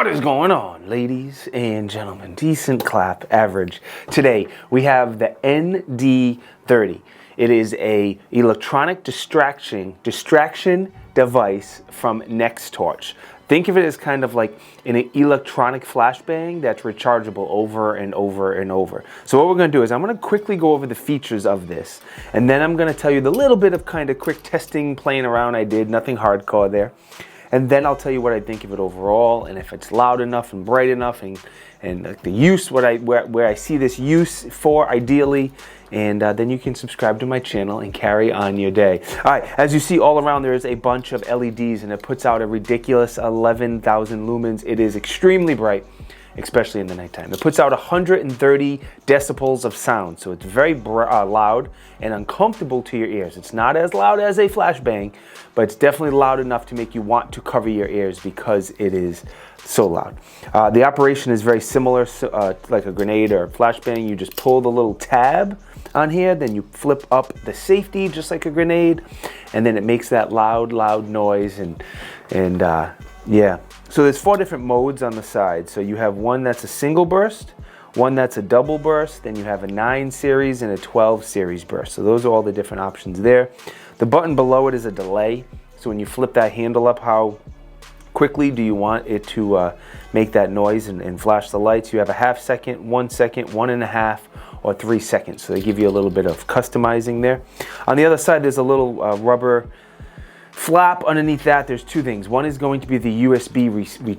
What is going on, ladies and gentlemen? Decent clap average. Today we have the ND-30. It is a electronic distraction device from NexTorch. Think of it as kind of like an electronic flashbang that's rechargeable over and over and over. So what we're going to do is I'm going to quickly go over the features of this, and then I'm going to tell you the little bit of kind of quick testing, playing around I did, nothing hardcore there. And then I'll tell you what I think of it overall, and if it's loud enough and bright enough, and the use, where I see this use for ideally, and then you can subscribe to my channel and carry on your day. All right, as you see all around, there is a bunch of LEDs, and it puts out a ridiculous 11,000 lumens. It is extremely bright, especially in the nighttime. It puts out 130 decibels of sound, so it's very loud and uncomfortable to your ears. It's not as loud as a flashbang, but it's definitely loud enough to make you want to cover your ears because it is so loud. The operation is very similar, like a grenade or a flashbang. You just pull the little tab on here, then you flip up the safety just like a grenade, and then it makes that loud noise, and yeah. So there's 4 different modes on the side. So you have one that's a single burst, one that's a double burst, then you have a 9 series and a 12 series burst. So those are all the different options there. The button below it is a delay. So when you flip that handle up, how quickly do you want it to make that noise and flash the lights? You have a ½ second, 1 second, 1.5, or 3 seconds. So they give you a little bit of customizing there. On the other side, there's a little rubber flap underneath that. There's 2 things. One is going to be the USB-C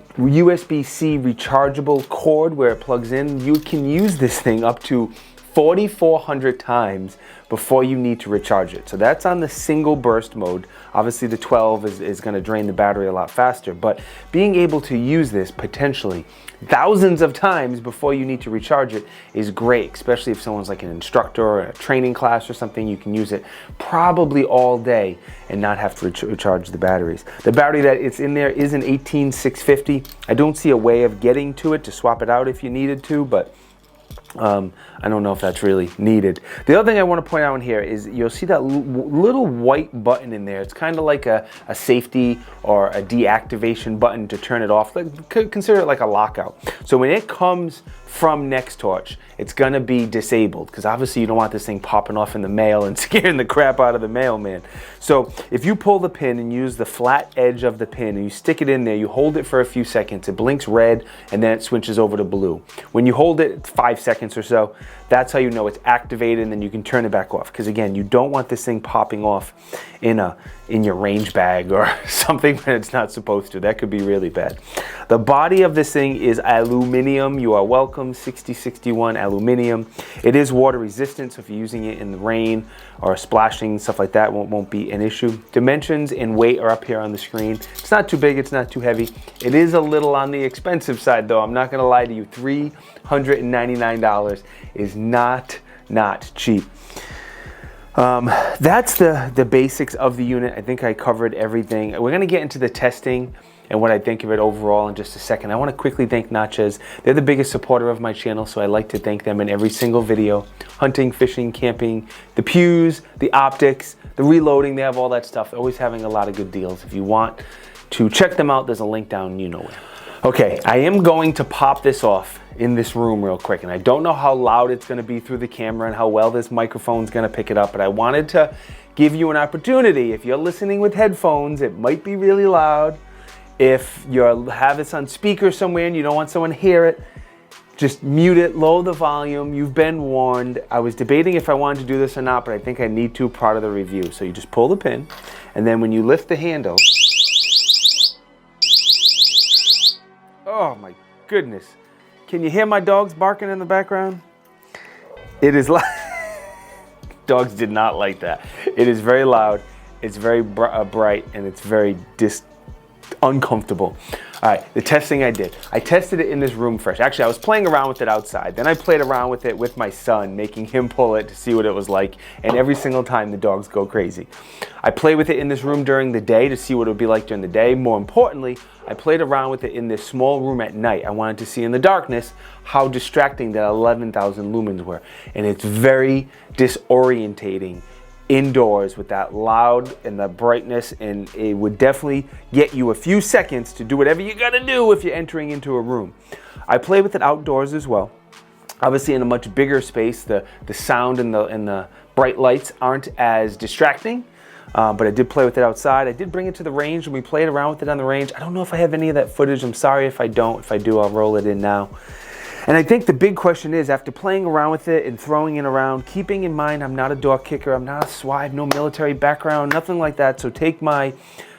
rechargeable cord where it plugs in. You can use this thing up to 4,400 times before you need to recharge it. So that's on the single burst mode. Obviously the 12 is going to drain the battery a lot faster, but being able to use this potentially thousands of times before you need to recharge it is great, especially if someone's like an instructor or a training class or something. You can use it probably all day and not have to recharge the batteries. The battery that it's in there is an 18650. I don't see a way of getting to it to swap it out if you needed to, but I don't know if that's really needed. The other thing I want to point out in here is you'll see that little white button in there. It's kind of like a safety or a deactivation button to turn it off. Consider it like a lockout. So when it comes from NexTorch, it's going to be disabled because obviously you don't want this thing popping off in the mail and scaring the crap out of the mailman. So if you pull the pin and use the flat edge of the pin and you stick it in there, you hold it for a few seconds, it blinks red and then it switches over to blue. When you hold it 5 seconds or so, that's how you know it's activated, and then you can turn it back off. Because again, you don't want this thing popping off in your range bag or something when it's not supposed to. That could be really bad. The body of this thing is aluminum. You are welcome. 6061 aluminum. It is water resistant, so if you're using it in the rain or splashing, stuff like that, won't be an issue. Dimensions and weight are up here on the screen. It's not too big, it's not too heavy. It is a little on the expensive side though. I'm not gonna lie to you. $399 is not cheap. That's the basics of the unit. I think I covered everything. We're gonna get into the testing and what I think of it overall in just a second. I want to quickly thank Nachos. They're the biggest supporter of my channel, so I like to thank them in every single video. Hunting, fishing, camping, the pews, the optics, the reloading, they have all that stuff. They're always having a lot of good deals. If you want to check them out, there's a link down, you know where. Okay, I am going to pop this off in this room real quick, and I don't know how loud it's going to be through the camera and how well this microphone's going to pick it up, but I wanted to give you an opportunity. If you're listening with headphones, it might be really loud. If you have this on speaker somewhere and you don't want someone to hear it, just mute it, lower the volume. You've been warned. I was debating if I wanted to do this or not, but I think I need to part of the review. So you just pull the pin, and then when you lift the handle, oh my goodness. Can you hear my dogs barking in the background? It is loud. Dogs did not like that. It is very loud, it's very bright, and it's very uncomfortable. All right, the testing I did. I tested it in this room first. Actually, I was playing around with it outside. Then I played around with it with my son, making him pull it to see what it was like. And every single time the dogs go crazy. I played with it in this room during the day to see what it would be like during the day. More importantly, I played around with it in this small room at night. I wanted to see in the darkness how distracting that 11,000 lumens were. And it's very disorientating indoors with that loud and the brightness, and it would definitely get you a few seconds to do whatever you gotta do if you're entering into a room. I play with it outdoors as well. Obviously in a much bigger space, the sound and the bright lights aren't as distracting, but I did play with it outside. I did bring it to the range and we played around with it on the range. I don't know if I have any of that footage. I'm sorry if I don't. If I do, I'll roll it in now. And I think the big question is, after playing around with it and throwing it around, keeping in mind I'm not a door kicker, I'm not a SWAT, I have no military background, nothing like that. So take my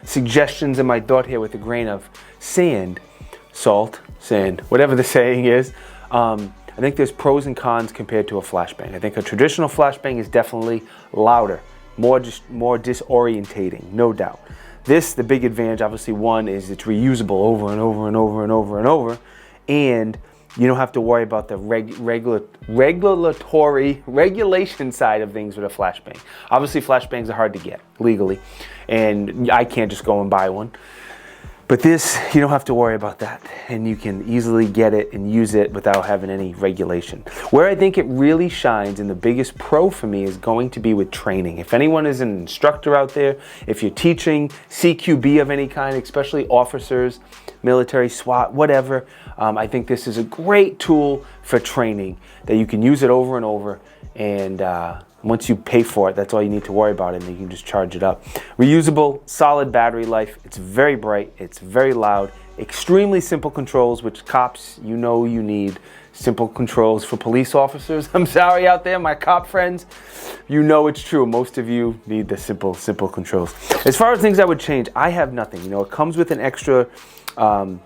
suggestions and my thought here with a grain of sand, salt, sand, whatever the saying is. I think there's pros and cons compared to a flashbang. I think a traditional flashbang is definitely louder, more disorientating, no doubt. This, the big advantage, obviously one, is it's reusable over and over and over and over and over, and you don't have to worry about the regulation side of things with a flashbang. Obviously, flashbangs are hard to get legally, and I can't just go and buy one. But this, you don't have to worry about that, and you can easily get it and use it without having any regulation. Where I think it really shines, and the biggest pro for me, is going to be with training. If anyone is an instructor out there, if you're teaching CQB of any kind, especially officers, military, SWAT, whatever, I think this is a great tool for training, that you can use it over and over, and once you pay for it, that's all you need to worry about, and then you can just charge it up. Reusable, solid battery life. It's very bright, it's very loud, extremely simple controls, which cops, you know you need simple controls for police officers. I'm sorry out there, my cop friends, you know it's true. Most of you need the simple controls. As far as things I would change, I have nothing. You know, it comes with an extra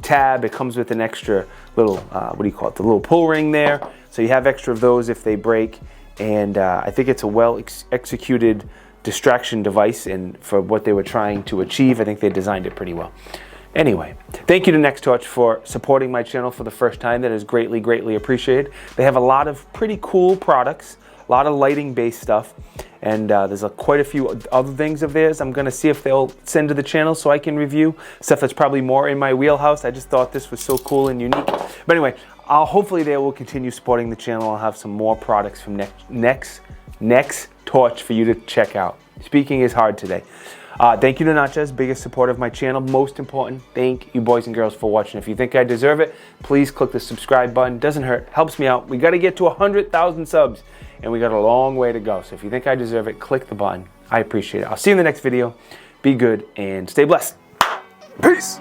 tab, it comes with an extra little, what do you call it, the little pull ring there. So you have extra of those if they break. And I think it's a well-executed distraction device, and for what they were trying to achieve, I think they designed it pretty well. Anyway, thank you to NexTorch for supporting my channel for the first time. That is greatly, greatly appreciated. They have a lot of pretty cool products, a lot of lighting-based stuff, and there's quite a few other things of theirs. I'm going to see if they'll send to the channel so I can review stuff that's probably more in my wheelhouse. I just thought this was so cool and unique. But anyway, hopefully they will continue supporting the channel. I'll have some more products from NexTorch for you to check out. Speaking is hard today. Thank you to Nachas, biggest supporter of my channel. Most important, thank you boys and girls for watching. If you think I deserve it, please click the subscribe button. Doesn't hurt, helps me out. We got to get to 100,000 subs, and we got a long way to go. So if you think I deserve it, click the button. I appreciate it. I'll see you in the next video. Be good and stay blessed. Peace.